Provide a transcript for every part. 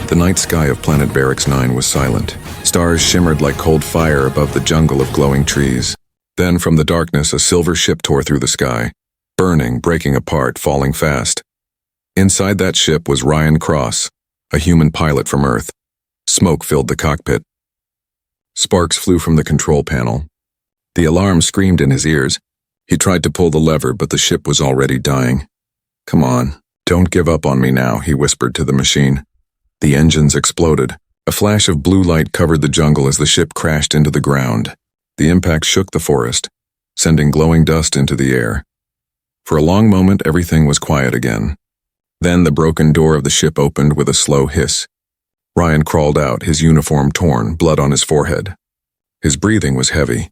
The night sky of planet Barracks 9 was silent. Stars shimmered like cold fire above the jungle of glowing trees. Then from the darkness a silver ship tore through the sky, burning, breaking apart, falling fast. Inside that ship was Ryan Cross, a human pilot from Earth. Smoke filled the cockpit. Sparks flew from the control panel. The alarm screamed in his ears. He tried to pull the lever, but the ship was already dying. "Come on, don't give up on me now," he whispered to the machine. The engines exploded. A flash of blue light covered the jungle as the ship crashed into the ground. The impact shook the forest, sending glowing dust into the air. For a long moment, everything was quiet again. Then the broken door of the ship opened with a slow hiss. Ryan crawled out, his uniform torn, blood on his forehead. His breathing was heavy.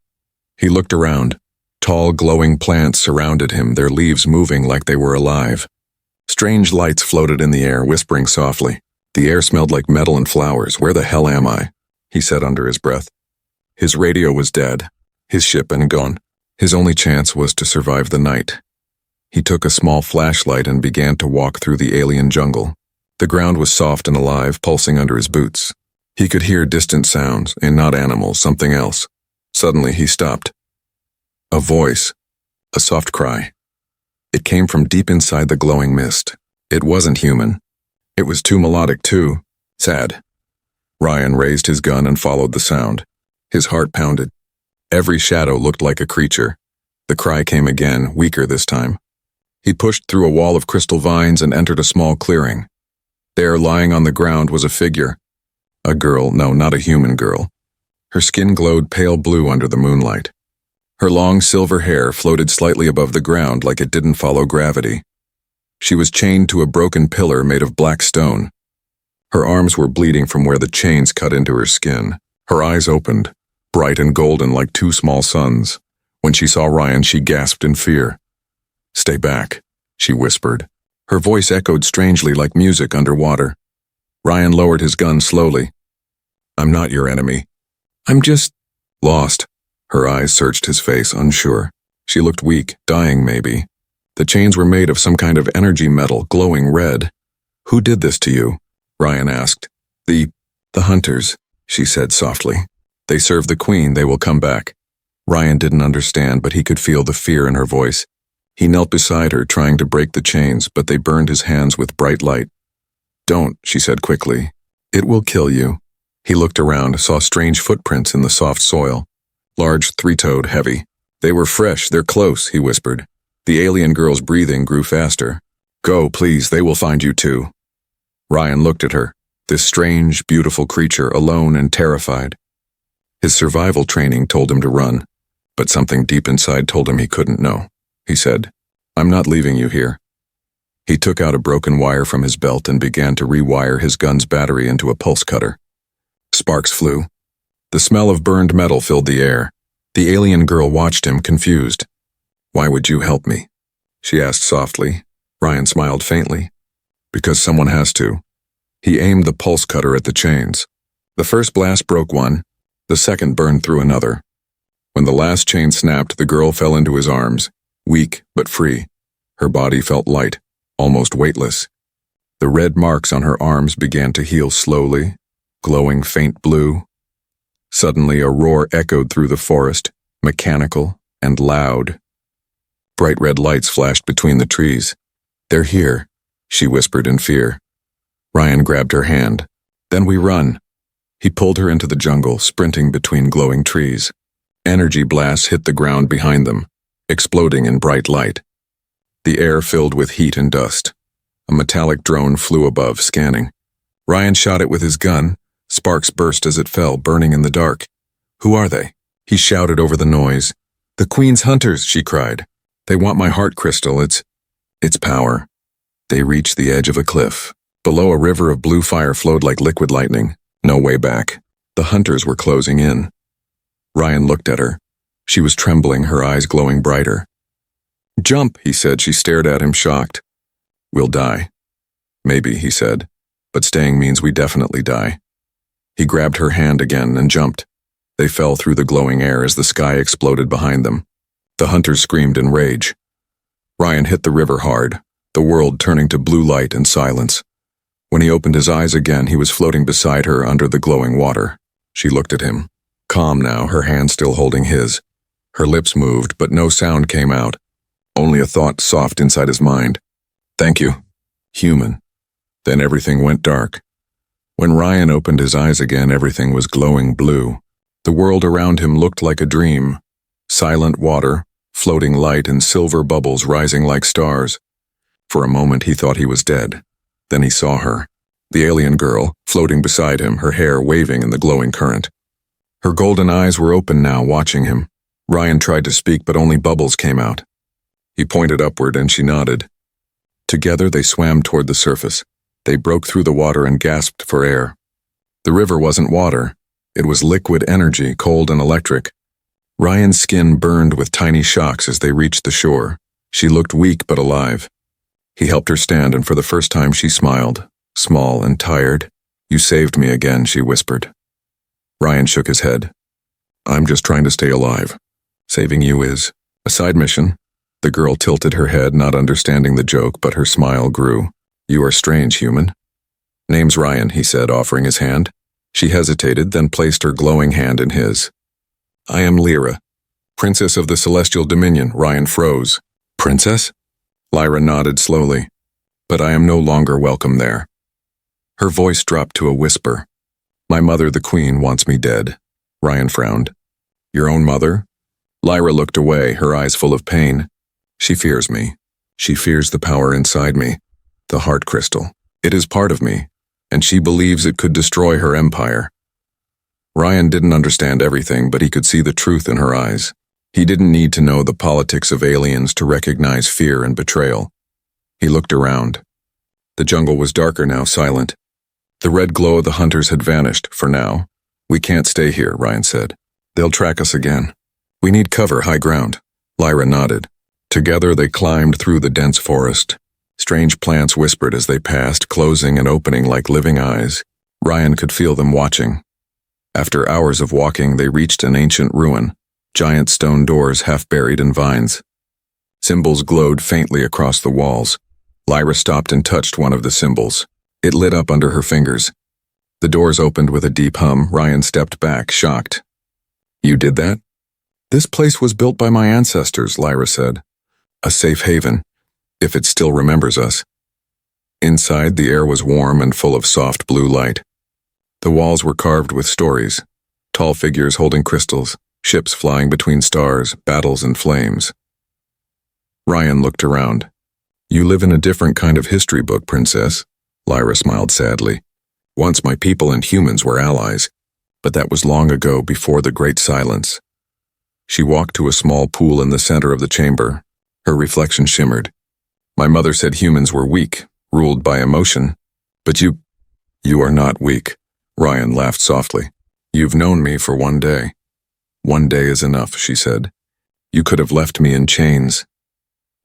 He looked around. Tall, glowing plants surrounded him, their leaves moving like they were alive. Strange lights floated in the air, whispering softly. The air smelled like metal and flowers. "Where the hell am I?" he said under his breath. His radio was dead, his ship gone. His only chance was to survive the night. He took a small flashlight and began to walk through the alien jungle. The ground was soft and alive, pulsing under his boots. He could hear distant sounds, and not animals, something else. Suddenly he stopped. A voice, a soft cry. It came from deep inside the glowing mist. It wasn't human. It was too melodic, too sad. Ryan raised his gun and followed the sound. His heart pounded. Every shadow looked like a creature. The cry came again, weaker this time. He pushed through a wall of crystal vines and entered a small clearing. There, lying on the ground, was a figure. A girl, no, not a human girl. Her skin glowed pale blue under the moonlight. Her long silver hair floated slightly above the ground like it didn't follow gravity. She was chained to a broken pillar made of black stone. Her arms were bleeding from where the chains cut into her skin. Her eyes opened, bright and golden like two small suns. When she saw Ryan, she gasped in fear. "Stay back," she whispered. Her voice echoed strangely like music underwater. Ryan lowered his gun slowly. "I'm not your enemy. I'm just lost." Her eyes searched his face, unsure. She looked weak, dying maybe. The chains were made of some kind of energy metal, glowing red. "Who did this to you?" Ryan asked. The hunters," she said softly. "They serve the queen, they will come back." Ryan didn't understand, but he could feel the fear in her voice. He knelt beside her, trying to break the chains, but they burned his hands with bright light. "Don't," she said quickly. "It will kill you." He looked around, saw strange footprints in the soft soil. Large, three-toed, heavy. "They were fresh, they're close," he whispered. The alien girl's breathing grew faster. "Go, please, they will find you too." Ryan looked at her, this strange, beautiful creature, alone and terrified. His survival training told him to run, but something deep inside told him he couldn't know. He said, "I'm not leaving you here." He took out a broken wire from his belt and began to rewire his gun's battery into a pulse cutter. Sparks flew. The smell of burned metal filled the air. The alien girl watched him, confused. "Why would you help me?" she asked softly. Ryan smiled faintly. "Because someone has to." He aimed the pulse cutter at the chains. The first blast broke one. The second burned through another. When the last chain snapped, the girl fell into his arms, weak but free. Her body felt light, almost weightless. The red marks on her arms began to heal slowly, glowing faint blue. Suddenly a roar echoed through the forest, mechanical and loud. Bright red lights flashed between the trees. "They're here," she whispered in fear. Ryan grabbed her hand. "Then we run." He pulled her into the jungle, sprinting between glowing trees. Energy blasts hit the ground behind them, exploding in bright light. The air filled with heat and dust. A metallic drone flew above, scanning. Ryan shot it with his gun. Sparks burst as it fell, burning in the dark. "Who are they?" he shouted over the noise. "The Queen's hunters," she cried. "They want my heart crystal. It's power." They reached the edge of a cliff. Below, a river of blue fire flowed like liquid lightning. No way back. The hunters were closing in. Ryan looked at her. She was trembling, her eyes glowing brighter. "Jump," he said. She stared at him, shocked. "We'll die." "Maybe," he said, "but staying means we definitely die." He grabbed her hand again and jumped. They fell through the glowing air as the sky exploded behind them. The hunters screamed in rage. Ryan hit the river hard, the world turning to blue light and silence. When he opened his eyes again, he was floating beside her under the glowing water. She looked at him, calm now, her hand still holding his. Her lips moved, but no sound came out. Only a thought soft inside his mind. Thank you. Human. Then everything went dark. When Ryan opened his eyes again, everything was glowing blue. The world around him looked like a dream. Silent water, floating light, and silver bubbles rising like stars. For a moment he thought he was dead. Then he saw her, the alien girl, floating beside him, her hair waving in the glowing current. Her golden eyes were open now, watching him. Ryan tried to speak, but only bubbles came out. He pointed upward and she nodded. Together they swam toward the surface. They broke through the water and gasped for air. The river wasn't water. It was liquid energy, cold and electric. Ryan's skin burned with tiny shocks as they reached the shore. She looked weak but alive. He helped her stand, and for the first time she smiled, small and tired. You saved me again, she whispered. Ryan shook his head. I'm just trying to stay alive. Saving you is a side mission. The girl tilted her head, not understanding the joke, but her smile grew. You are strange, human. Name's Ryan, he said, offering his hand. She hesitated, then placed her glowing hand in his. I am Lyra, Princess of the Celestial Dominion. Ryan froze. Princess? Lyra nodded slowly. But I am no longer welcome there. Her voice dropped to a whisper. My mother, the Queen, wants me dead. Ryan frowned. Your own mother? Lyra looked away, her eyes full of pain. She fears me. She fears the power inside me, the heart crystal. It is part of me, and she believes it could destroy her empire. Ryan didn't understand everything, but he could see the truth in her eyes. He didn't need to know the politics of aliens to recognize fear and betrayal. He looked around. The jungle was darker now, silent. The red glow of the hunters had vanished, for now. We can't stay here, Ryan said. They'll track us again. We need cover, high ground. Lyra nodded. Together they climbed through the dense forest. Strange plants whispered as they passed, closing and opening like living eyes. Ryan could feel them watching. After hours of walking, they reached an ancient ruin, giant stone doors half buried in vines. Symbols glowed faintly across the walls. Lyra stopped and touched one of the symbols. It lit up under her fingers. The doors opened with a deep hum. Ryan stepped back, shocked. You did that? This place was built by my ancestors, Lyra said. A safe haven, if it still remembers us. Inside, the air was warm and full of soft blue light. The walls were carved with stories, tall figures holding crystals, ships flying between stars, battles and flames. Ryan looked around. You live in a different kind of history book, Princess. Lyra smiled sadly. Once my people and humans were allies, but that was long ago, before the Great Silence. She walked to a small pool in the center of the chamber. Her reflection shimmered. My mother said humans were weak, ruled by emotion. But you are not weak. Ryan laughed softly. You've known me for one day. One day is enough, she said. You could have left me in chains.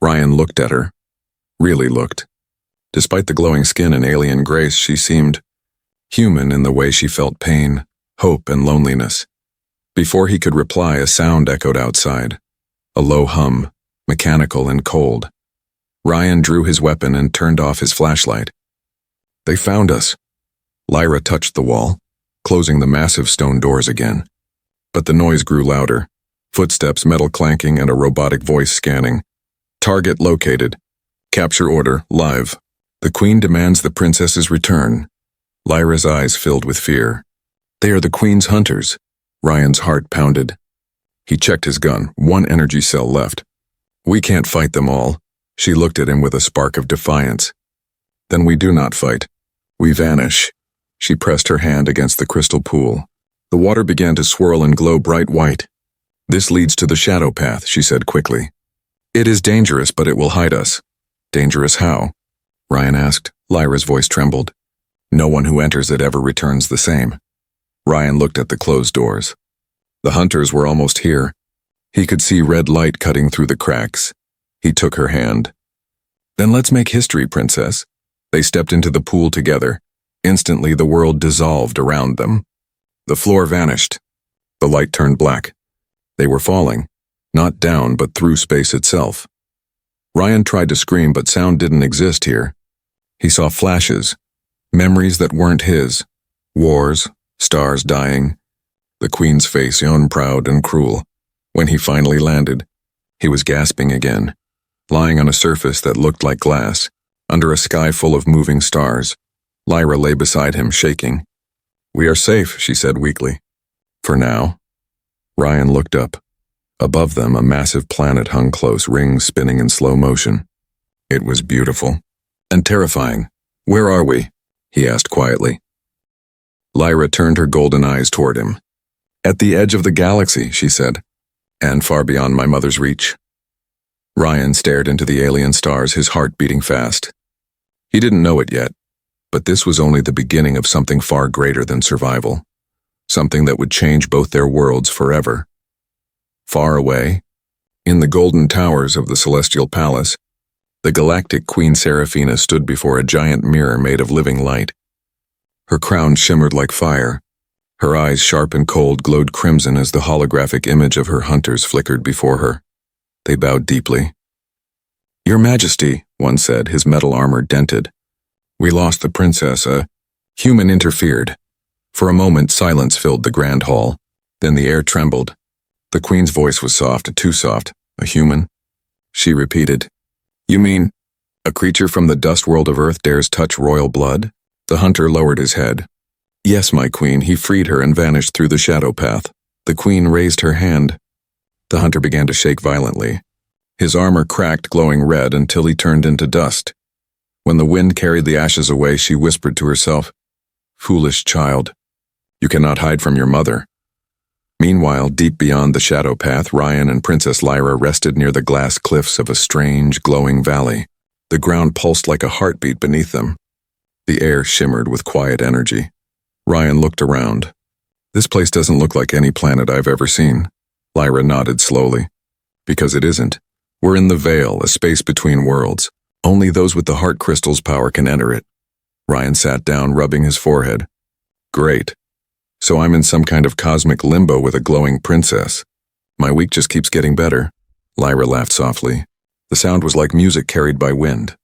Ryan looked at her. Really looked. Despite the glowing skin and alien grace, she seemed human in the way she felt pain, hope, and loneliness. Before he could reply, a sound echoed outside. A low hum, mechanical and cold. Ryan drew his weapon and turned off his flashlight. They found us. Lyra touched the wall, closing the massive stone doors again. But the noise grew louder. Footsteps, metal clanking, and a robotic voice scanning. Target located. Capture order, live. The Queen demands the princess's return. Lyra's eyes filled with fear. They are the Queen's hunters. Ryan's heart pounded. He checked his gun, one energy cell left. We can't fight them all. She looked at him with a spark of defiance. Then we do not fight. We vanish. She pressed her hand against the crystal pool. The water began to swirl and glow bright white. This leads to the shadow path, she said quickly. It is dangerous, but it will hide us. Dangerous how? Ryan asked. Lyra's voice trembled. No one who enters it ever returns the same. Ryan looked at the closed doors. The hunters were almost here. He could see red light cutting through the cracks. He took her hand. Then let's make history, Princess. They stepped into the pool together. Instantly, the world dissolved around them. The floor vanished. The light turned black. They were falling, not down, but through space itself. Ryan tried to scream, but sound didn't exist here. He saw flashes, Memories that weren't his. Wars, stars dying. The Queen's face yawned proud and cruel. When he finally landed, he was gasping again, lying on a surface that looked like glass, under a sky full of moving stars. Lyra lay beside him, shaking. "We are safe," she said weakly. "For now." Ryan looked up. Above them, a massive planet hung close, rings spinning in slow motion. It was beautiful and terrifying. "Where are we?" he asked quietly. Lyra turned her golden eyes toward him. "At the edge of the galaxy," she said, "and far beyond my mother's reach." Ryan stared into the alien stars, his heart beating fast. He didn't know it yet, but this was only the beginning of something far greater than survival. Something that would change both their worlds forever. Far away, in the golden towers of the Celestial Palace, the Galactic Queen Seraphina stood before a giant mirror made of living light. Her crown shimmered like fire. Her eyes, sharp and cold, glowed crimson as the holographic image of her hunters flickered before her. They bowed deeply. "Your Majesty," one said, his metal armor dented. "We lost the princess. A human interfered." For a moment, silence filled the grand hall. Then the air trembled. The Queen's voice was soft, too soft. "A human?" She repeated. "You mean, a creature from the dust world of Earth dares touch royal blood?" The hunter lowered his head. "Yes, my queen." He freed her and vanished through the shadow path. The Queen raised her hand. The hunter began to shake violently. His armor cracked, glowing red, until he turned into dust. When the wind carried the ashes away, she whispered to herself, "Foolish child, you cannot hide from your mother." Meanwhile, deep beyond the shadow path, Ryan and Princess Lyra rested near the glass cliffs of a strange, glowing valley. The ground pulsed like a heartbeat beneath them. The air shimmered with quiet energy. Ryan looked around. "This place doesn't look like any planet I've ever seen." Lyra nodded slowly. "Because it isn't. We're in the Veil, a space between worlds. Only those with the heart crystal's power can enter it." Ryan sat down, rubbing his forehead. "Great. So I'm in some kind of cosmic limbo with a glowing princess. My week just keeps getting better." Lyra laughed softly. The sound was like music carried by wind.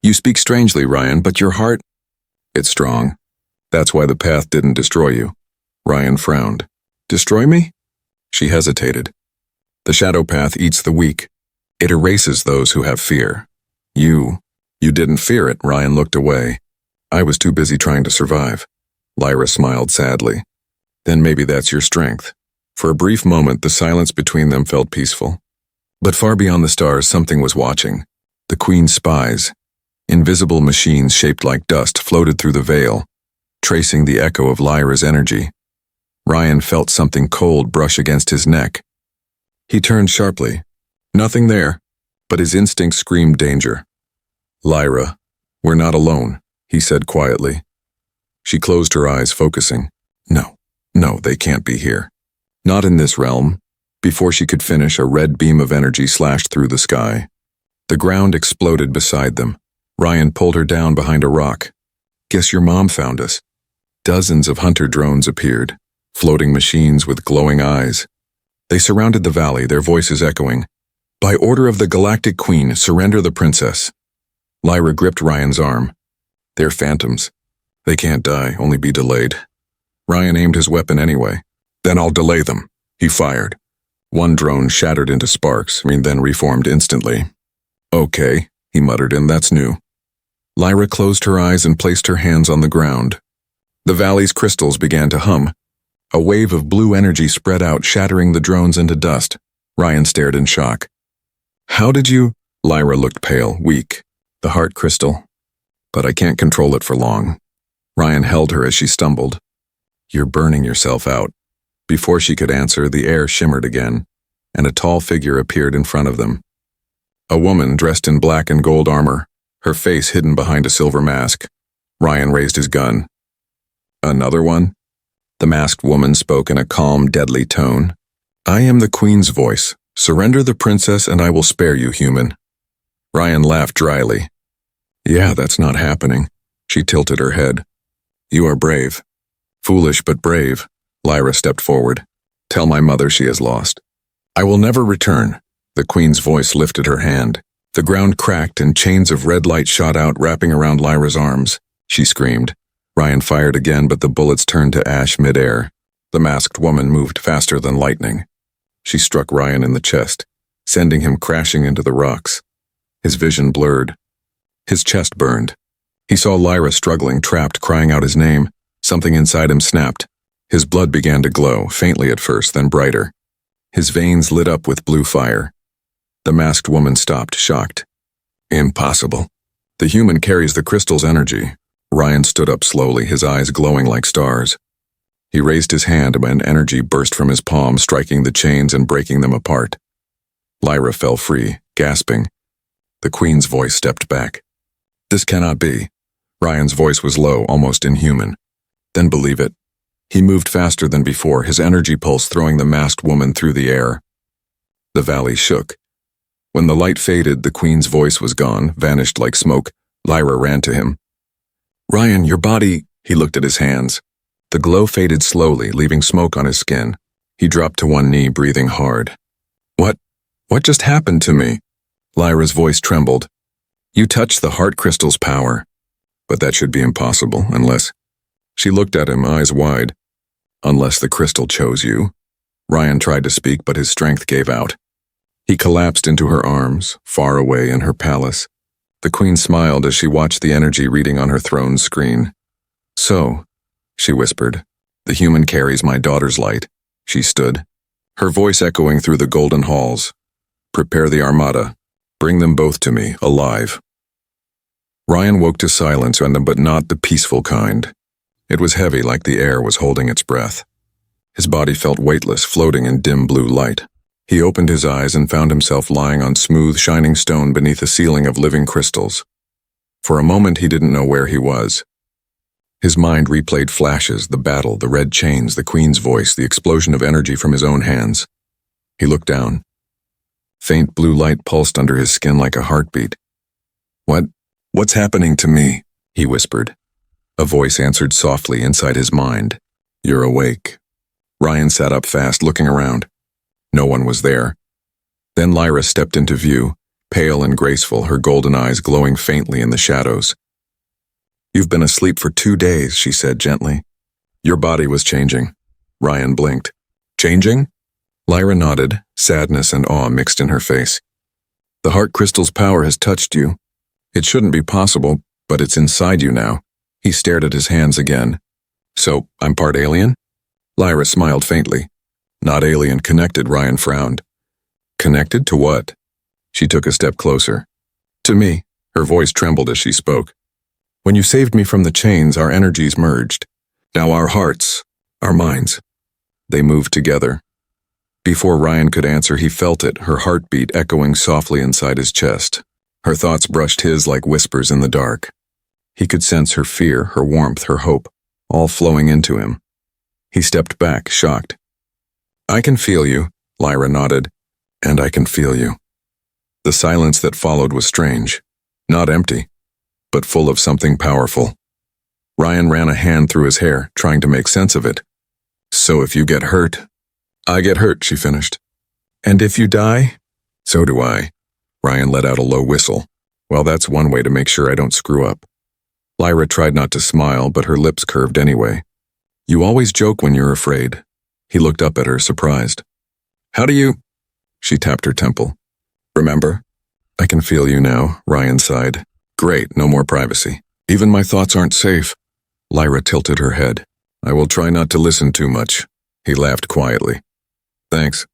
"You speak strangely, Ryan, but your heart—" "It's strong. That's why the path didn't destroy you." Ryan frowned. "Destroy me?" She hesitated. "The shadow path eats the weak. It erases those who have fear. You didn't fear it." Ryan looked away. "I was too busy trying to survive." Lyra smiled sadly. "Then maybe that's your strength." For a brief moment, the silence between them felt peaceful. But far beyond the stars, something was watching. The Queen's spies. Invisible machines shaped like dust floated through the veil, tracing the echo of Lyra's energy. Ryan felt something cold brush against his neck. He turned sharply. Nothing there, but his instinct screamed danger. "Lyra, we're not alone," he said quietly. She closed her eyes, focusing. No, they can't be here. Not in this realm." Before she could finish, a red beam of energy slashed through the sky. The ground exploded beside them. Ryan pulled her down behind a rock. "Guess your mom found us." Dozens of hunter drones appeared, floating machines with glowing eyes. They surrounded the valley, their voices echoing. "By order of the Galactic Queen, surrender the princess." Lyra gripped Ryan's arm. "They're phantoms. They can't die, only be delayed." Ryan aimed his weapon anyway. "Then I'll delay them." He fired. One drone shattered into sparks, then reformed instantly. "Okay," he muttered, "and that's new." Lyra closed her eyes and placed her hands on the ground. The valley's crystals began to hum. A wave of blue energy spread out, shattering the drones into dust. Ryan stared in shock. "How did you—" Lyra looked pale, weak. "The heart crystal. But I can't control it for long." Ryan held her as she stumbled. "You're burning yourself out." Before she could answer, the air shimmered again, and a tall figure appeared in front of them. A woman dressed in black and gold armor, her face hidden behind a silver mask. Ryan raised his gun. "Another one?" The masked woman spoke in a calm, deadly tone. "I am the Queen's voice. Surrender the princess and I will spare you, human." Ryan laughed dryly. "Yeah, that's not happening." She tilted her head. "You are brave." "Foolish but brave." Lyra stepped forward. "Tell my mother she is lost." "I will never return." The Queen's voice lifted her hand. The ground cracked and chains of red light shot out, wrapping around Lyra's arms. she screamed. Ryan fired again, but the bullets turned to ash midair. The masked woman moved faster than lightning. She struck Ryan in the chest, sending him crashing into the rocks. His vision blurred. His chest burned. He saw Lyra struggling, trapped, crying out his name. Something inside him snapped. His blood began to glow, faintly at first, then brighter. His veins lit up with blue fire. The masked woman stopped, shocked. Impossible. The human carries the crystal's energy. Ryan stood up slowly, his eyes glowing like stars. He raised his hand and energy burst from his palm, striking the chains and breaking them apart. Lyra fell free, gasping. The Queen's voice stepped back. This cannot be. Ryan's voice was low, almost inhuman. Then believe it. He moved faster than before, his energy pulse throwing the masked woman through the air. The valley shook. When the light faded, the Queen's voice was gone, vanished like smoke. Lyra ran to him. Ryan, your body... He looked at his hands. The glow faded slowly, leaving smoke on his skin. He dropped to one knee, breathing hard. What just happened to me? Lyra's voice trembled. You touched the heart crystal's power. But that should be impossible, unless... She looked at him, eyes wide. Unless the crystal chose you. Ryan tried to speak, but his strength gave out. He collapsed into her arms, far away in her palace. The Queen smiled as she watched the energy reading on her throne's screen. So, she whispered, the human carries my daughter's light. She stood, her voice echoing through the golden halls. Prepare the armada. Bring them both to me, alive. Ryan woke to silence, but not the peaceful kind. It was heavy, like the air was holding its breath. His body felt weightless, floating in dim blue light. He opened his eyes and found himself lying on smooth, shining stone beneath a ceiling of living crystals. For a moment he didn't know where he was. His mind replayed flashes, the battle, the red chains, the Queen's voice, the explosion of energy from his own hands. He looked down. Faint blue light pulsed under his skin like a heartbeat. What's happening to me? He whispered. A voice answered softly inside his mind. You're awake. Ryan sat up fast, looking around. No one was there. Then Lyra stepped into view, pale and graceful, her golden eyes glowing faintly in the shadows. You've been asleep for 2 days, she said gently. Your body was changing. Ryan blinked. Changing? Lyra nodded, sadness and awe mixed in her face. The heart crystal's power has touched you. It shouldn't be possible, but it's inside you now. He stared at his hands again. So, I'm part alien? Lyra smiled faintly. Not alien connected, Ryan frowned. Connected to what? She took a step closer. To me. Her voice trembled as she spoke. When you saved me from the chains, our energies merged. Now our hearts, our minds, they moved together. Before Ryan could answer, he felt it, her heartbeat echoing softly inside his chest. Her thoughts brushed his like whispers in the dark. He could sense her fear, her warmth, her hope, all flowing into him. He stepped back, shocked. I can feel you, Lyra nodded, and I can feel you. The silence that followed was strange, not empty, but full of something powerful. Ryan ran a hand through his hair, trying to make sense of it. So if you get hurt... I get hurt, she finished. And if you die? So do I. Ryan let out a low whistle. Well, that's one way to make sure I don't screw up. Lyra tried not to smile, but her lips curved anyway. You always joke when you're afraid. He looked up at her, surprised. How do you... She tapped her temple. Remember? I can feel you now, Ryan sighed. Great, no more privacy. Even my thoughts aren't safe. Lyra tilted her head. I will try not to listen too much. He laughed quietly. Thanks.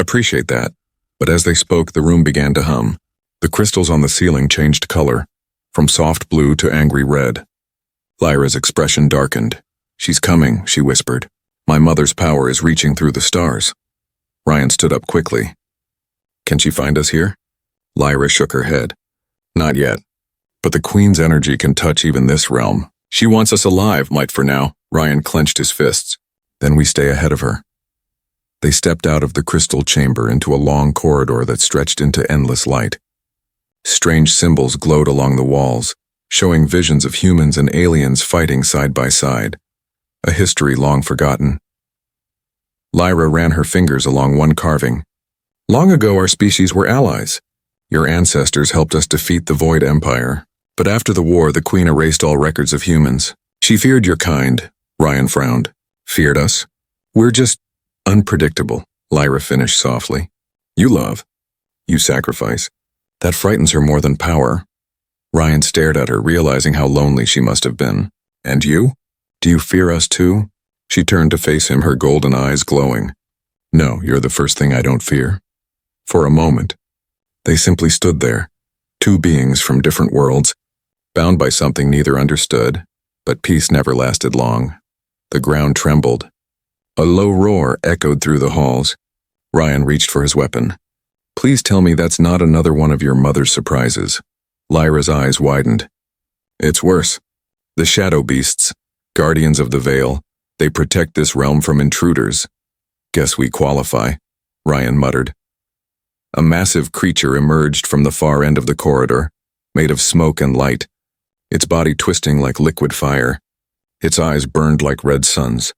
Appreciate that. But as they spoke, the room began to hum. The crystals on the ceiling changed color, from soft blue to angry red. Lyra's expression darkened. She's coming, she whispered. My mother's power is reaching through the stars. Ryan stood up quickly. Can she find us here? Lyra shook her head. Not yet. But the Queen's energy can touch even this realm. She wants us alive, might for now. Ryan clenched his fists. Then we stay ahead of her. They stepped out of the crystal chamber into a long corridor that stretched into endless light. Strange symbols glowed along the walls, showing visions of humans and aliens fighting side by side. A history long forgotten. Lyra ran her fingers along one carving. Long ago our species were allies. Your ancestors helped us defeat the Void Empire. But after the war, the Queen erased all records of humans. She feared your kind. Ryan frowned. Feared us? We're just unpredictable, Lyra finished softly. You love. You sacrifice. That frightens her more than power. Ryan stared at her, realizing how lonely she must have been. And you? Do you fear us too? She turned to face him, her golden eyes glowing. No, you're the first thing I don't fear. For a moment, they simply stood there, two beings from different worlds, bound by something neither understood, but peace never lasted long. The ground trembled. A low roar echoed through the halls. Ryan reached for his weapon. Please tell me that's not another one of your mother's surprises. Lyra's eyes widened. It's worse. The shadow beasts, guardians of the veil, they protect this realm from intruders. Guess we qualify, Ryan muttered. A massive creature emerged from the far end of the corridor, made of smoke and light, its body twisting like liquid fire. Its eyes burned like red suns.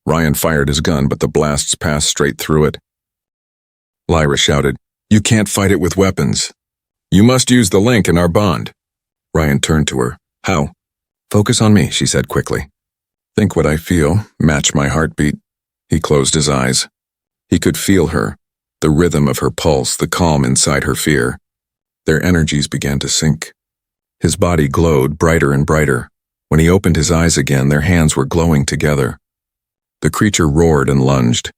Ryan fired his gun, but the blasts passed straight through it. Lyra shouted, You can't fight it with weapons. You must use the link in our bond. Ryan turned to her. How? Focus on me, she said quickly. Think what I feel, match my heartbeat. He closed his eyes. He could feel her, the rhythm of her pulse, the calm inside her fear. Their energies began to sync. His body glowed brighter and brighter. When he opened his eyes again, their hands were glowing together. The creature roared and lunged.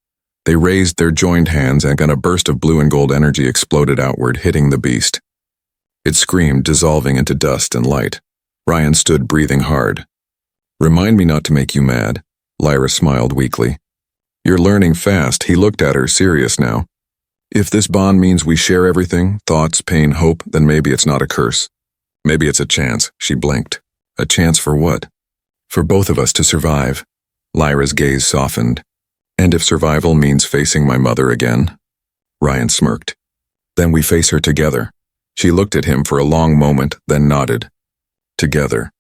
They raised their joined hands, and a burst of blue and gold energy exploded outward, hitting the beast. It screamed, dissolving into dust and light. Ryan stood, breathing hard. Remind me not to make you mad. Lyra smiled weakly. You're learning fast. He looked at her, serious now. If this bond means we share everything, thoughts, pain, hope, then maybe it's not a curse. Maybe it's a chance, she blinked. A chance for what? For both of us to survive. Lyra's gaze softened. And if survival means facing my mother again? Ryan smirked. Then we face her together. She looked at him for a long moment, then nodded. Together.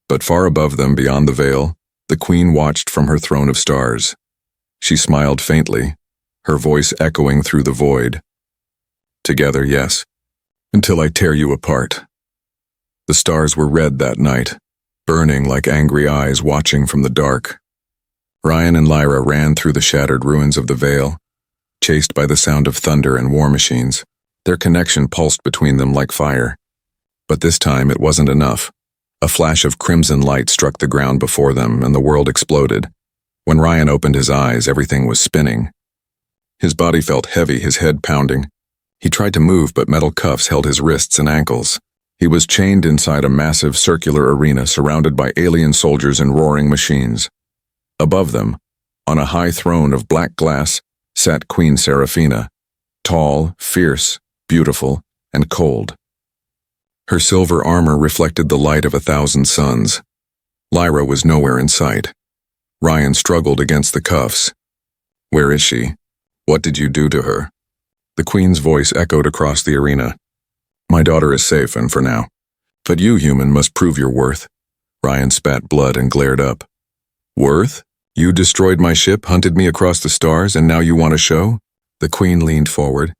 But far above them, beyond the veil, the Queen watched from her throne of stars. She smiled faintly, her voice echoing through the void. Together, yes. Until I tear you apart. The stars were red that night, burning like angry eyes watching from the dark. Ryan and Lyra ran through the shattered ruins of the veil, chased by the sound of thunder and war machines. Their connection pulsed between them like fire. But this time it wasn't enough. A flash of crimson light struck the ground before them, and the world exploded. When Ryan opened his eyes, everything was spinning. His body felt heavy, his head pounding. He tried to move, but metal cuffs held his wrists and ankles. He was chained inside a massive circular arena surrounded by alien soldiers and roaring machines. Above them, on a high throne of black glass, sat Queen Seraphina, tall, fierce, beautiful, and cold. Her silver armor reflected the light of 1,000 suns. Lyra was nowhere in sight. Ryan struggled against the cuffs. Where is she? What did you do to her? The Queen's voice echoed across the arena. My daughter is safe, and for now. But you, human, must prove your worth. Ryan spat blood and glared up. Worth? You destroyed my ship, hunted me across the stars, and now you want a show? The Queen leaned forward.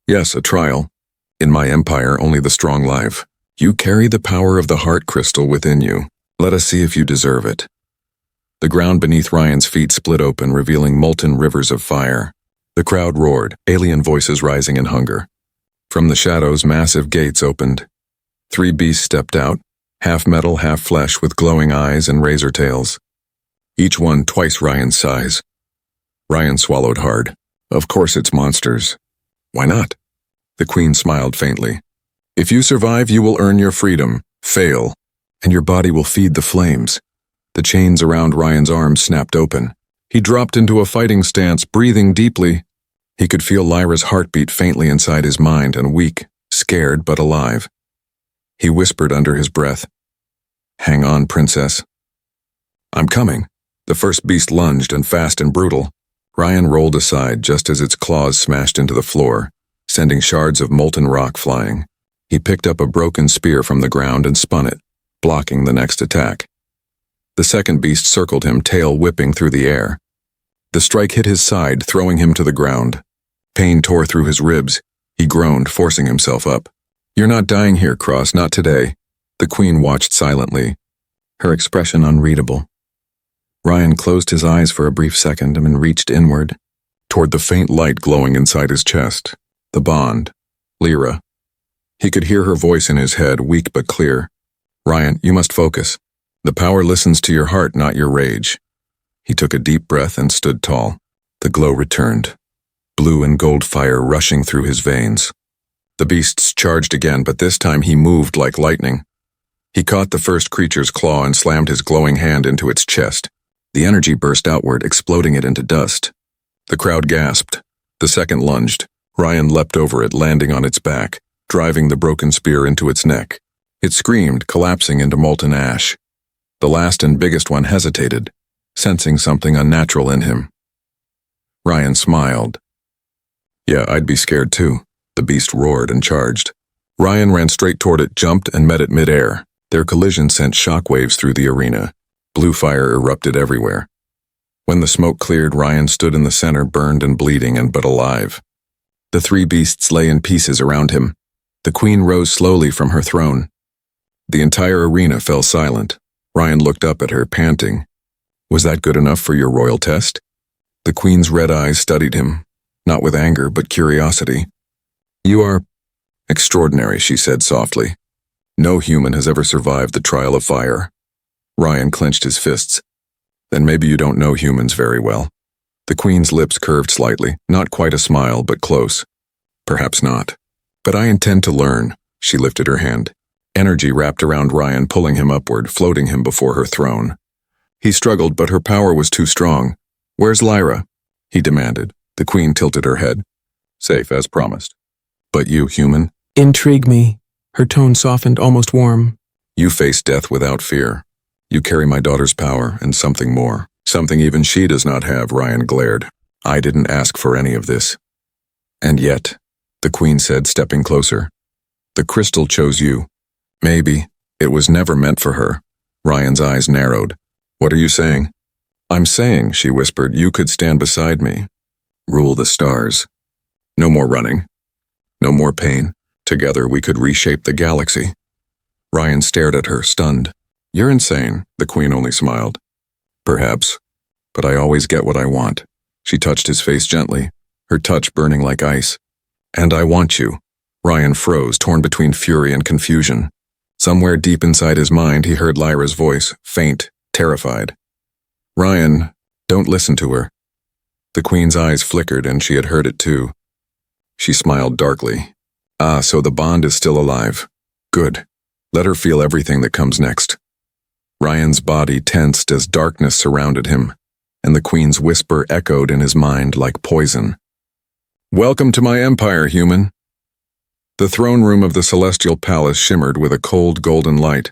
Yes, a trial. In my empire, only the strong live. You carry the power of the heart crystal within you. Let us see if you deserve it. The ground beneath Ryan's feet split open, revealing molten rivers of fire. The crowd roared, alien voices rising in hunger. From the shadows, massive gates opened. 3 beasts stepped out, half metal, half flesh, with glowing eyes and razor tails. Each one twice Ryan's size. Ryan swallowed hard. Of course it's monsters. Why not? The Queen smiled faintly. If you survive, you will earn your freedom. Fail, and your body will feed the flames. The chains around Ryan's arms snapped open. He dropped into a fighting stance, breathing deeply. He could feel Lyra's heartbeat faintly inside his mind, and weak, scared but alive. He whispered under his breath, Hang on, princess. I'm coming. The first beast lunged, and fast and brutal. Ryan rolled aside just as its claws smashed into the floor, sending shards of molten rock flying. He picked up a broken spear from the ground and spun it, blocking the next attack. The second beast circled him, tail whipping through the air. The strike hit his side, throwing him to the ground. Pain tore through his ribs. He groaned, forcing himself up. You're not dying here, Cross, not today. The Queen watched silently, her expression unreadable. Ryan closed his eyes for a brief second and reached inward, toward the faint light glowing inside his chest. The bond. Lyra. He could hear her voice in his head, weak but clear. Ryan, you must focus. The power listens to your heart, not your rage. He took a deep breath and stood tall. The glow returned, blue and gold fire rushing through his veins. The beasts charged again, but this time he moved like lightning. He caught the first creature's claw and slammed his glowing hand into its chest. The energy burst outward, exploding it into dust. The crowd gasped. The second lunged. Ryan leapt over it, landing on its back, driving the broken spear into its neck. It screamed, collapsing into molten ash. The last and biggest one hesitated, sensing something unnatural in him. Ryan smiled. Yeah, I'd be scared too. The beast roared and charged. Ryan ran straight toward it, jumped, and met it midair. Their collision sent shockwaves through the arena. Blue fire erupted everywhere. When the smoke cleared, Ryan stood in the center, burned and bleeding and but alive. The three beasts lay in pieces around him. The Queen rose slowly from her throne. The entire arena fell silent. Ryan looked up at her, panting. Was that good enough for your royal test? The Queen's red eyes studied him, not with anger but curiosity. You are extraordinary, she said softly. No human has ever survived the trial of fire. Ryan clenched his fists. Then maybe you don't know humans very well. The Queen's lips curved slightly, not quite a smile, but close. Perhaps not. But I intend to learn. She lifted her hand. Energy wrapped around Ryan, pulling him upward, floating him before her throne. He struggled, but her power was too strong. Where's Lyra? He demanded. The Queen tilted her head. Safe, as promised. But you, human? Intrigue me. Her tone softened, almost warm. You face death without fear. You carry my daughter's power and something more. Something even she does not have, Ryan glared. I didn't ask for any of this. And yet, the Queen said, stepping closer. The crystal chose you. Maybe. It was never meant for her. Ryan's eyes narrowed. What are you saying? I'm saying, she whispered, you could stand beside me. Rule the stars. No more running. No more pain. Together we could reshape the galaxy. Ryan stared at her, stunned. You're insane, the Queen only smiled. Perhaps. But I always get what I want. She touched his face gently, her touch burning like ice. And I want you. Ryan froze, torn between fury and confusion. Somewhere deep inside his mind, he heard Lyra's voice, faint, terrified. Ryan, don't listen to her. The Queen's eyes flickered, and she had heard it too. She smiled darkly. Ah, so the bond is still alive. Good. Let her feel everything that comes next. Ryan's body tensed as darkness surrounded him, and the Queen's whisper echoed in his mind like poison. Welcome to my empire, human. The throne room of the celestial palace shimmered with a cold golden light.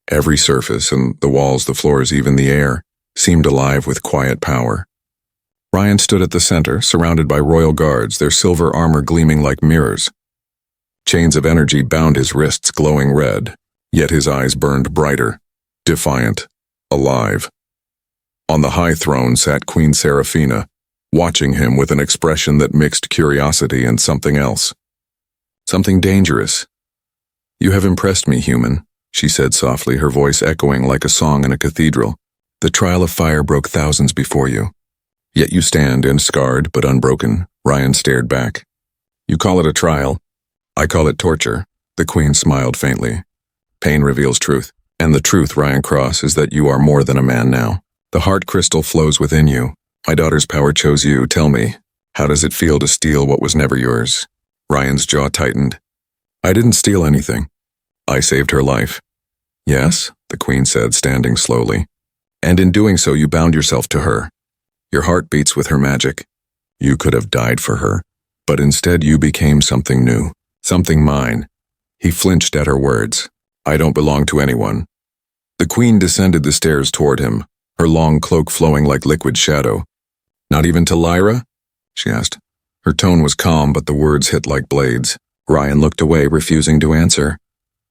Every surface, and the walls, the floors, even the air, seemed alive with quiet power. Ryan stood at the center, surrounded by royal guards, their silver armor gleaming like mirrors. Chains of energy bound his wrists, glowing red, yet his eyes burned brighter, defiant, alive. On the high throne sat Queen Seraphina, watching him with an expression that mixed curiosity and something else. Something dangerous. You have impressed me, human, she said softly, her voice echoing like a song in a cathedral. The trial of fire broke thousands before you. Yet you stand, and scarred but unbroken. Ryan stared back. You call it a trial. I call it torture. The Queen smiled faintly. Pain reveals truth. And the truth, Ryan Cross, is that you are more than a man now. The heart crystal flows within you. My daughter's power chose you. Tell me, how does it feel to steal what was never yours? Ryan's jaw tightened. I didn't steal anything. I saved her life. Yes, the Queen said, standing slowly. And in doing so, you bound yourself to her. Your heart beats with her magic. You could have died for her, but instead you became something new, something mine. He flinched at her words. I don't belong to anyone. The Queen descended the stairs toward him, her long cloak flowing like liquid shadow. Not even to Lyra? She asked. Her tone was calm, but the words hit like blades. Ryan looked away, refusing to answer.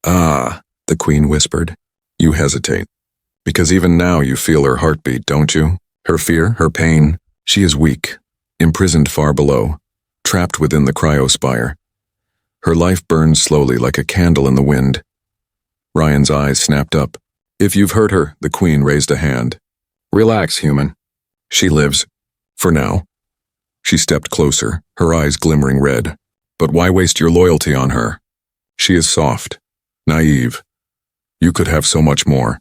Ah, the Queen whispered. You hesitate. Because even now you feel her heartbeat, don't you? Her fear, her pain. She is weak, imprisoned far below, trapped within the cryospire. Her life burned slowly like a candle in the wind. Ryan's eyes snapped up. If you've hurt her, the Queen raised a hand. Relax, human. She lives. For now. She stepped closer, her eyes glimmering red. But why waste your loyalty on her? She is soft, naive. You could have so much more.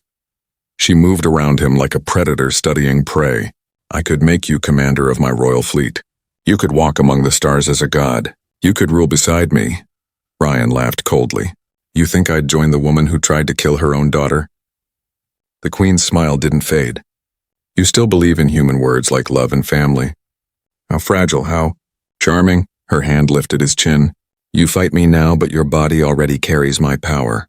She moved around him like a predator studying prey. I could make you commander of my royal fleet. You could walk among the stars as a god. You could rule beside me. Ryan laughed coldly. You think I'd join the woman who tried to kill her own daughter? The Queen's smile didn't fade. You still believe in human words like love and family. How fragile, how charming. Her hand lifted his chin. You fight me now, but your body already carries my power.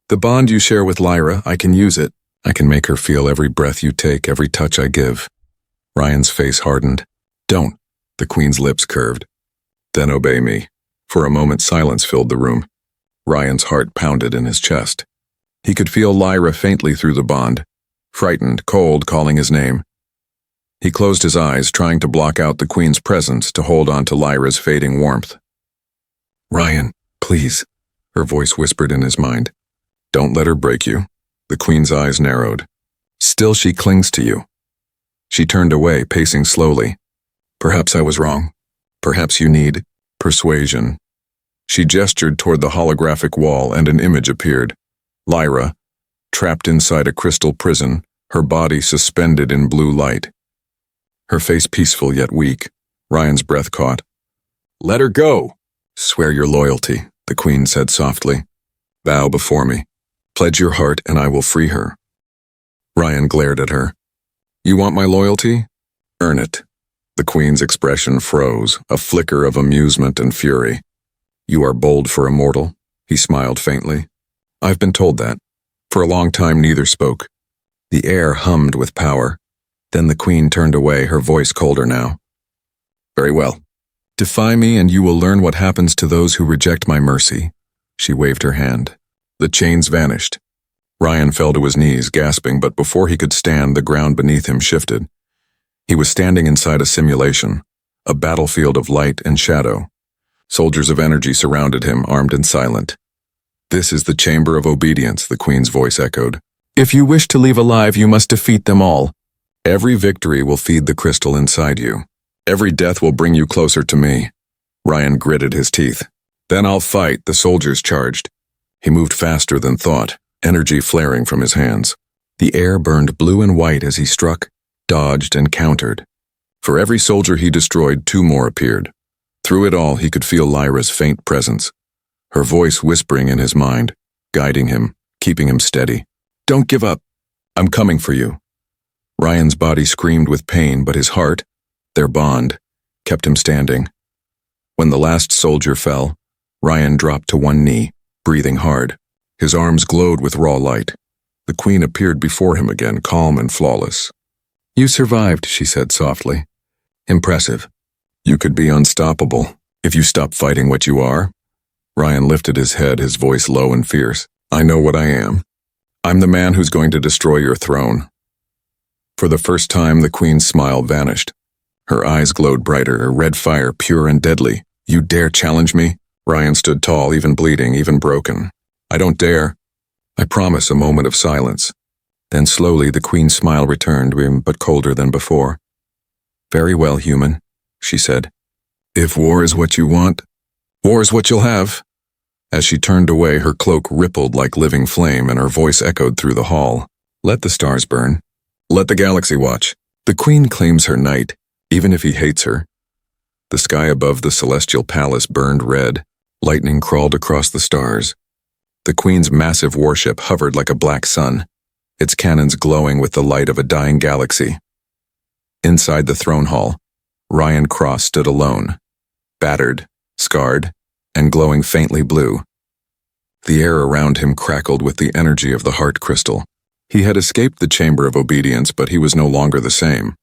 The bond you share with Lyra, I can use it. I can make her feel every breath you take, every touch I give. Ryan's face hardened. Don't. The Queen's lips curved. Then obey me. For a moment silence filled the room. Ryan's heart pounded in his chest. He could feel Lyra faintly through the bond, frightened, cold, calling his name. He closed his eyes, trying to block out the Queen's presence to hold on to Lyra's fading warmth. Ryan, please, her voice whispered in his mind. Don't let her break you. The Queen's eyes narrowed. Still she clings to you. She turned away, pacing slowly. Perhaps I was wrong. Perhaps you need persuasion. She gestured toward the holographic wall and an image appeared. Lyra, trapped inside a crystal prison, her body suspended in blue light. Her face peaceful yet weak. Ryan's breath caught. Let her go. Swear your loyalty, the Queen said softly. Bow before me. Pledge your heart and I will free her. Ryan glared at her. You want my loyalty? Earn it. The Queen's expression froze, a flicker of amusement and fury. You are bold for a mortal, he smiled faintly. I've been told that. For a long time neither spoke. The air hummed with power. Then the Queen turned away, her voice colder now. Very well. Defy me and you will learn what happens to those who reject my mercy. She waved her hand. The chains vanished. Ryan fell to his knees, gasping, but before he could stand, the ground beneath him shifted. He was standing inside a simulation, a battlefield of light and shadow. Soldiers of energy surrounded him, armed and silent. This is the Chamber of Obedience, the Queen's voice echoed. If you wish to leave alive, you must defeat them all. Every victory will feed the crystal inside you. Every death will bring you closer to me. Ryan gritted his teeth. Then I'll fight, the soldiers charged. He moved faster than thought, energy flaring from his hands. The air burned blue and white as he struck, dodged, and countered. For every soldier he destroyed, two more appeared. Through it all, he could feel Lyra's faint presence, her voice whispering in his mind, guiding him, keeping him steady. Don't give up. I'm coming for you. Ryan's body screamed with pain, but his heart, their bond, kept him standing. When the last soldier fell, Ryan dropped to one knee, breathing hard. His arms glowed with raw light. The Queen appeared before him again, calm and flawless. You survived, she said softly. Impressive. You could be unstoppable, if you stop fighting what you are. Ryan lifted his head, his voice low and fierce. I know what I am. I'm the man who's going to destroy your throne. For the first time, the Queen's smile vanished. Her eyes glowed brighter, a red fire pure and deadly. You dare challenge me? Ryan stood tall, even bleeding, even broken. I don't dare. I promise. A moment of silence. Then slowly the Queen's smile returned, but colder than before. Very well, human, she said. If war is what you want, war is what you'll have. As she turned away, her cloak rippled like living flame and her voice echoed through the hall. Let the stars burn. Let the galaxy watch. The Queen claims her knight, even if he hates her. The sky above the celestial palace burned red. Lightning crawled across the stars. The Queen's massive warship hovered like a black sun, its cannons glowing with the light of a dying galaxy. Inside the throne hall, Ryan Cross stood alone, battered, scarred, and glowing faintly blue. The air around him crackled with the energy of the heart crystal. He had escaped the Chamber of Obedience, but he was no longer the same.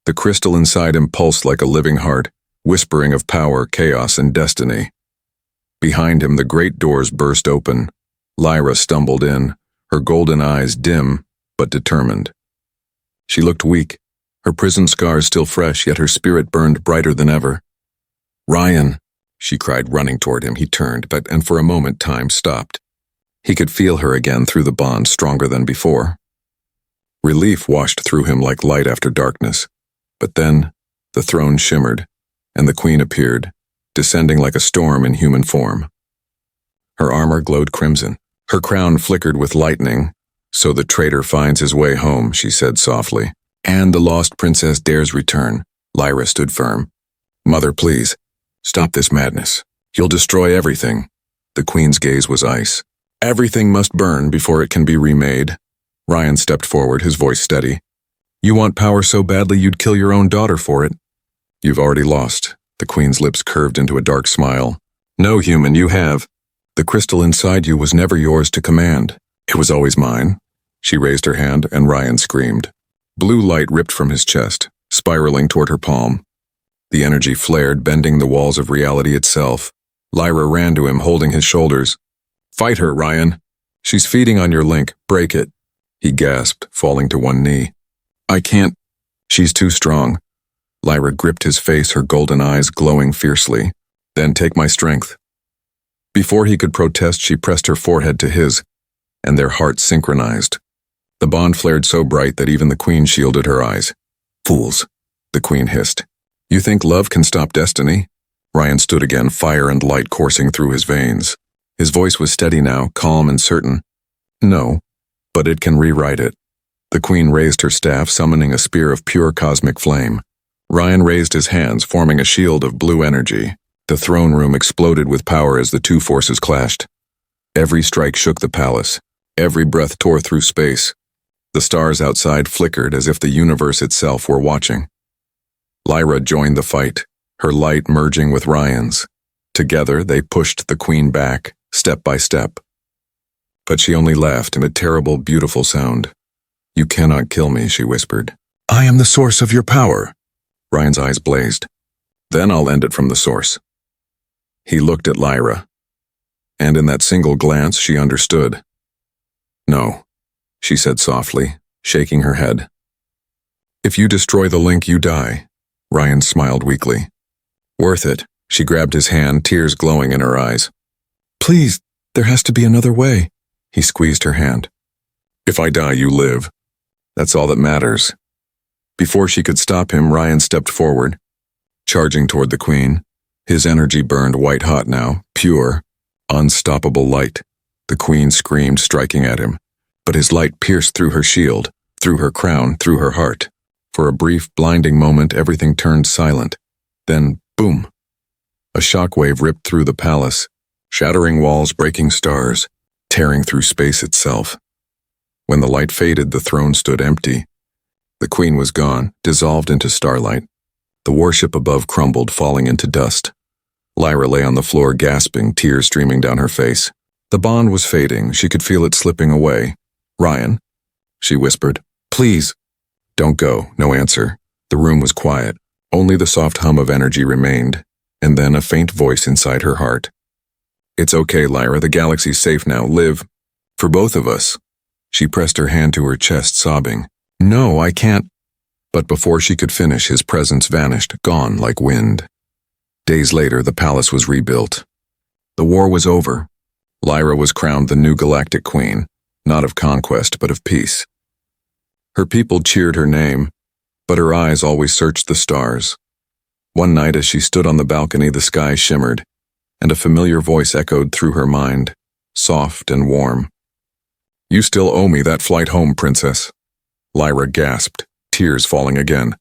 The crystal inside him pulsed like a living heart, whispering of power, chaos, and destiny. Behind him, the great doors burst open. Lyra stumbled in, her golden eyes dim but determined. She looked weak, her prison scars still fresh, yet her spirit burned brighter than ever. Ryan, she cried, running toward him. He turned, and for a moment time stopped. He could feel her again through the bond, stronger than before. Relief washed through him like light after darkness. But then, the throne shimmered, and the queen appeared, descending like a storm in human form. Her armor glowed crimson. Her crown flickered with lightning. "So the traitor finds his way home," she said softly. "And the lost princess dares return." Lyra stood firm. "Mother, please, stop this madness. You'll destroy everything." The queen's gaze was ice. "Everything must burn before it can be remade." Ryan stepped forward, his voice steady. "You want power so badly you'd kill your own daughter for it." "You've already lost." The queen's lips curved into a dark smile. "No, human, you have. The crystal inside you was never yours to command. It was always mine." She raised her hand, and Ryan screamed. Blue light ripped from his chest, spiraling toward her palm. The energy flared, bending the walls of reality itself. Lyra ran to him, holding his shoulders. "Fight her, Ryan. She's feeding on your link. Break it." He gasped, falling to one knee. "I can't. She's too strong." Lyra gripped his face, her golden eyes glowing fiercely. "Then take my strength." Before he could protest, she pressed her forehead to his, and their hearts synchronized. The bond flared so bright that even the queen shielded her eyes. "Fools," the queen hissed. "You think love can stop destiny?" Ryan stood again, fire and light coursing through his veins. His voice was steady now, calm and certain. "No, but it can rewrite it." The queen raised her staff, summoning a spear of pure cosmic flame. Ryan raised his hands, forming a shield of blue energy. The throne room exploded with power as the two forces clashed. Every strike shook the palace. Every breath tore through space. The stars outside flickered as if the universe itself were watching. Lyra joined the fight, her light merging with Ryan's. Together, they pushed the queen back, step by step. But she only laughed in a terrible, beautiful sound. "You cannot kill me," she whispered. "I am the source of your power." Ryan's eyes blazed. "Then I'll end it from the source." He looked at Lyra, and in that single glance she understood. "No," she said softly, shaking her head. "If you destroy the link, you die." Ryan smiled weakly. "Worth it." She grabbed his hand, tears glowing in her eyes. "Please, there has to be another way." He squeezed her hand. "If I die, you live. That's all that matters." Before she could stop him, Ryan stepped forward, charging toward the queen. His energy burned white-hot now, pure, unstoppable light. The queen screamed, striking at him, but his light pierced through her shield, through her crown, through her heart. For a brief, blinding moment, everything turned silent. Then, boom! A shockwave ripped through the palace, shattering walls, breaking stars, tearing through space itself. When the light faded, the throne stood empty. The queen was gone, dissolved into starlight. The warship above crumbled, falling into dust. Lyra lay on the floor, gasping, tears streaming down her face. The bond was fading. She could feel it slipping away. "Ryan," she whispered. "Please." "Don't go." No answer. The room was quiet. Only the soft hum of energy remained, and then a faint voice inside her heart. "It's okay, Lyra. The galaxy's safe now. Live. For both of us." She pressed her hand to her chest, sobbing. "No, I can't." But before she could finish, his presence vanished, gone like wind. Days later, the palace was rebuilt. The war was over. Lyra was crowned the new Galactic Queen, not of conquest, but of peace. Her people cheered her name, but her eyes always searched the stars. One night, as she stood on the balcony, the sky shimmered, and a familiar voice echoed through her mind, soft and warm. "You still owe me that flight home, princess." Lyra gasped, tears falling again,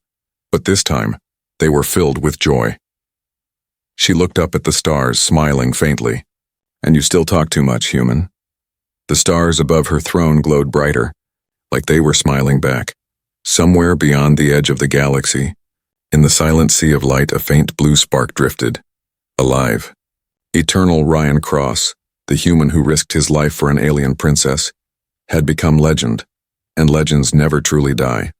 but this time, they were filled with joy. She looked up at the stars, smiling faintly. "And you still talk too much, human." The stars above her throne glowed brighter, like they were smiling back. Somewhere beyond the edge of the galaxy, in the silent sea of light, a faint blue spark drifted. Alive. Eternal Ryan Cross, the human who risked his life for an alien princess, had become legend, and legends never truly die.